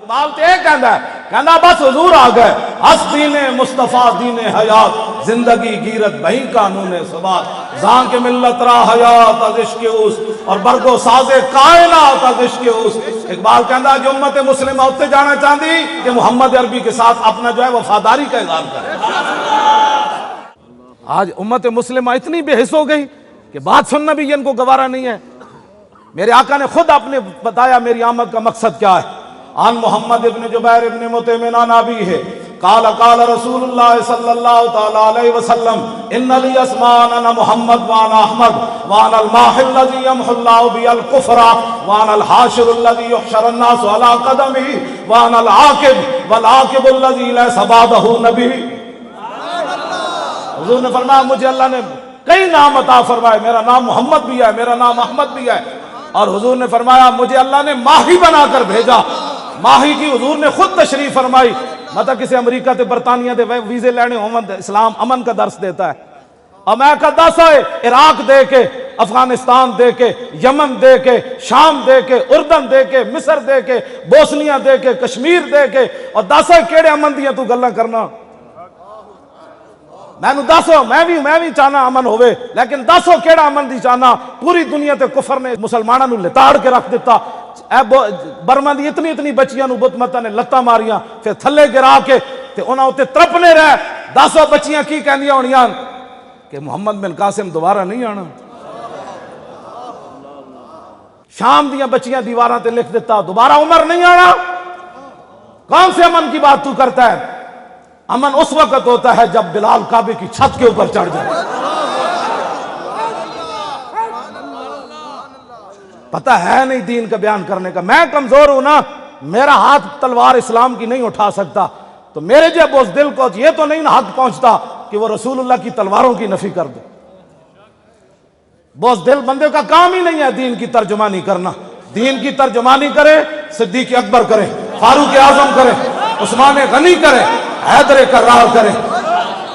اقبال تے کہندا ہے، کہندا بس حضور آ گئے، ہس دین مصطفیٰ دین حیات، زندگی گیرت بہی قانون ثبات، زان کے ملت را حیات از عشق اس، اور برگو ساز کائنات از عشق اس۔ اقبال کہندا جو امت مسلمہ اتنے جانا چاہتی کہ محمد عربی کے ساتھ اپنا جو ہے وفاداری کا اظہار کرے۔ آج امت مسلمہ اتنی بے حس ہو گئی کہ بات سننا بھی ان کو گوارا نہیں ہے۔ میرے آقا نے خود اپنے بتایا میری آمد کا مقصد کیا ہے۔ عن محمد ابن جبیر ابن مطعم عن ابیہ قال قال رسول اللہ صلی اللہ تعالی علیہ وسلم ان لی اسمان انا محمد وانا احمد وانا الماحی الذی یمحو اللہ بی الکفر وانا الحاشر الذی یحشر الناس علی قدمہ وانا العاقب والعاقب الذی لیس بعدہ نبی۔ حضور نے فرمایا مجھے اللہ نے کئی نام عطا فرمائے، میرا نام محمد بھی ہے، میرا نام احمد بھی ہے، اور حضور نے فرمایا مجھے اللہ نے ماہی بنا کر بھیجا۔ ماہی کی حضور نے خود تشریف فرمائی، مطلب کسی امریکہ تے برطانیہ دے ویزے لینے ہومن اسلام امن کا درس دیتا ہے، اور میں کا دس ہے عراق دے کے، افغانستان دے کے، یمن دے کے، شام دے کے، اردن دے کے، مصر دے کے، بوسنیا دے کے، کشمیر دے کے، اور دس ہے کیڑے امن دیاں تو گلاں کرنا۔ میں دسو میں بھی چاہنا امن ہوئے، لیکن دسو کیڑا امن دی چاہنا؟ پوری دنیا تے کفر نے مسلمانوں نو لتاڑ کے رکھ دیتا۔ برما دی اتنی بچیاں نو بت متا نے لتاں ماریاں، پھر تھلے گرا کے تے انہاں تے ترپنے رہ۔ دسو بچیاں کی کہندیاں ہونیاں کہ محمد بن قاسم دوبارہ نہیں آنا۔ شام دیاں بچیاں دیواراں تے لکھ دیتا دوبارہ عمر نہیں آنا۔ کون سے امن کی بات تو کرتا ہے؟ امن اس وقت ہوتا ہے جب بلال کعبے کی چھت کے اوپر چڑھ جائے۔ پتہ ہے نہیں دین کا بیان کرنے کا، میں کمزور ہوں نا، میرا ہاتھ تلوار اسلام کی نہیں اٹھا سکتا، تو میرے جب اس دل کو یہ تو نہیں حق پہنچتا کہ وہ رسول اللہ کی تلواروں کی نفی کر دے۔ بوس دل بندے کا کام ہی نہیں ہے دین کی ترجمانی کرنا۔ دین کی ترجمانی کرے صدیق اکبر کرے، فاروق اعظم کرے، عثمان غنی کرے، حیدر کرار کرے،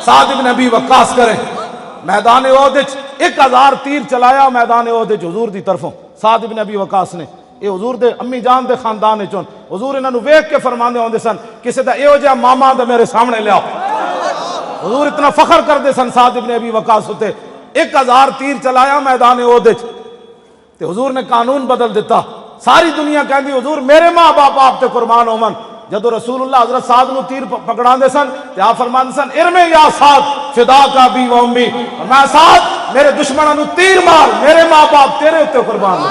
سعد بن ابی وقاص کرے۔ میدان احد 1000 تیر چلایا میدان احد حضور دی طرفوں سعد بن ابی وقاص نے۔ یہ حضور دے امی جان دے خاندان چون حضور انہاں نو ویکھ کے فرماندے ہوندے سن کسے دا ایہو جہا ماما تے میرے سامنے لیاؤ۔ حضور اتنا فخر کردے سن سعد بن ابی وقاص تے۔ 1000 تیر چلایا میدان احد تے حضور نے قانون بدل دیتا۔ ساری دنیا کہندی حضور میرے ماں باپ آپ تے قربان ہومن۔ جدو رسول اللہ حضرت سعد نو تیر پکڑا دے سن تے آپ فرماندے سن ارمے یا سعد فدا کا بی و امی، میں سعد میرے دشمنوں نو تیر مار، میرے ماں باپ تیرے اوتے قربان ہو۔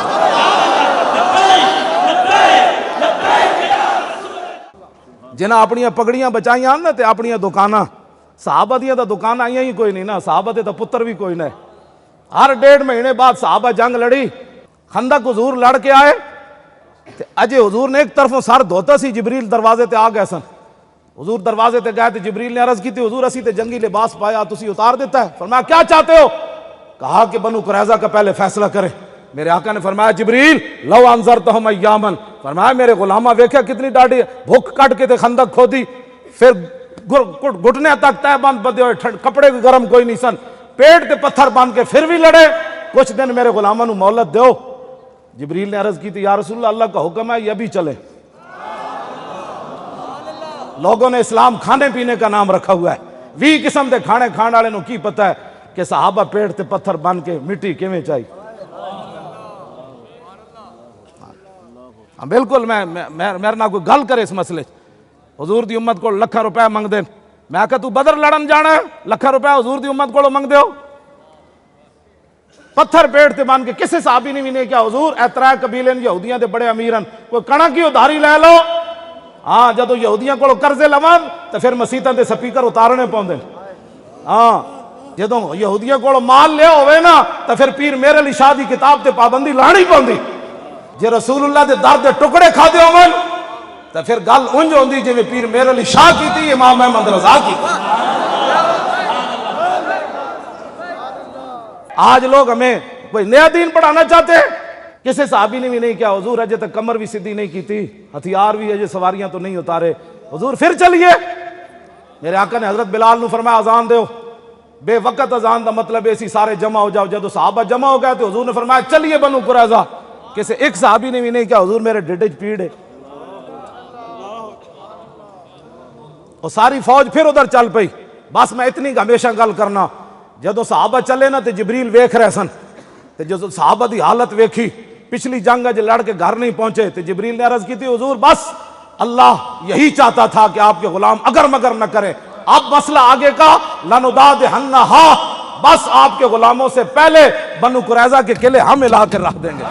جنہاں اپنیاں پگڑیاں بچائیاں نا تے اپنیاں دکاناں، صحابہ دیاں تا دکان آئیاں ہی کوئی نہیں نا، صحابہ دے تا پتر بھی کوئی نہیں۔ ہر 1.5 مہینے بعد صحابہ جنگ لڑی، خندق حضور لڑ کے آئے، اجے حضور نے ایک طرفوں سر دھوتا سی، جبریل دروازے تے آ گئے سن۔ حضور دروازے تے گئے تے جبریل نے عرض کی تھی حضور اسی تے جنگی لباس پایا تسی اتار دیتا ہے۔ فرمایا کیا چاہتے ہو؟ کہا کہ بنو قریظہ کا پہلے فیصلہ کرے۔ میرے آقا نے فرمایا جبریل لو انذرتہم ایامن، فرمایا میرے غلامہ ویکھیا کتنی ڈاڑی بھوک کٹ کے تے خندق کھودی، پھر گھٹنے تک تہ بند بدے ہوئے، کپڑے بھی گرم کوئی نہیں سن، پیٹ تے پتھر باندھ کے پھر بھی لڑے، کچھ دن میرے غلامہ نو مہلت دیو۔ جبریل نے عرض کی تھی یا رسول اللہ اللہ کا حکم ہے یہ بھی چلے۔ لوگوں نے اسلام کھانے پینے کا نام رکھا ہوا ہے، 20 قسم دے کھانے کھان والے نو کی پتہ ہے کہ صحابہ پیٹ تے پتھر بن کے مٹی کیویں چاہی۔ بالکل میرے نہ کوئی گل کرے اس مسئلے، حضور دی امت کو لکھاں روپے منگ دین، میں کہا تو بدر لڑن جانا ہے لکھاں روپے حضور دی امت کو منگ دیو۔ پتھر پیٹ تے بن کے کسے صحابی نے بھی نہیں کیا حضور اے 3 قبیلے یہودیاں دے بڑے امیرن کوئی کڑک کی ادھاری لے لو۔ ہاں جدو یہودیاں کو قرضے لون تو پھر مسیتاں دے سپیکر اتارنے پاؤندے۔ ہاں جدو یہودیاں کو مال لیا ہوئے نا تو پھر پیر میرے علی شاہ دی کتاب تے پابندی لانی پاؤندی۔ جے رسول اللہ دے در دے ٹکڑے کھادے ہون تو پھر گل انج ہوندی جویں پیر میرے علی شاہ کیتی امام احمد رضا کیتی۔ آج لوگ ہمیں کوئی نیا دین پڑھانا چاہتے ہیں، کسی صحابی نے بھی نہیں کیا حضور اجے تک کمر بھی سیدھی نہیں کی تھی، ہتھیار بھی اجے سواریاں تو نہیں اتارے، حضور پھر چلیے۔ میرے آقا نے حضرت بلال نو فرمایا اذان دیو، بے وقت اذان دا مطلب ایسی سارے جمع ہو جاؤ۔ جدو صحابہ جمع ہو گئے تو حضور نے فرمایا چلیے بنو قریظہ۔ کسی ایک صحابی نے بھی نہیں کیا حضور میرے ڈیڈے پیڑ ہے۔ اور ساری فوج پھر ادھر چل پئی. بس میں اتنی ہمیشہ گل کرنا, جدو صحابہ چلے نا تے جبریل ویکھ رہے سن, تے جدو صحابہ دی حالت ویکھی, پچھلی جنگ اج لڑ کے گھر نہیں پہنچے, تے جبریل نے عرض کی تھی حضور بس اللہ یہی چاہتا تھا کہ آپ کے غلام اگر مگر نہ کریں, اب مسئلہ آگے کا لَنُدَادِحَنَّهَا, بس آپ کے غلاموں سے پہلے بنو قریظہ کے قلعے ہم ہلا کر رکھ دیں گے.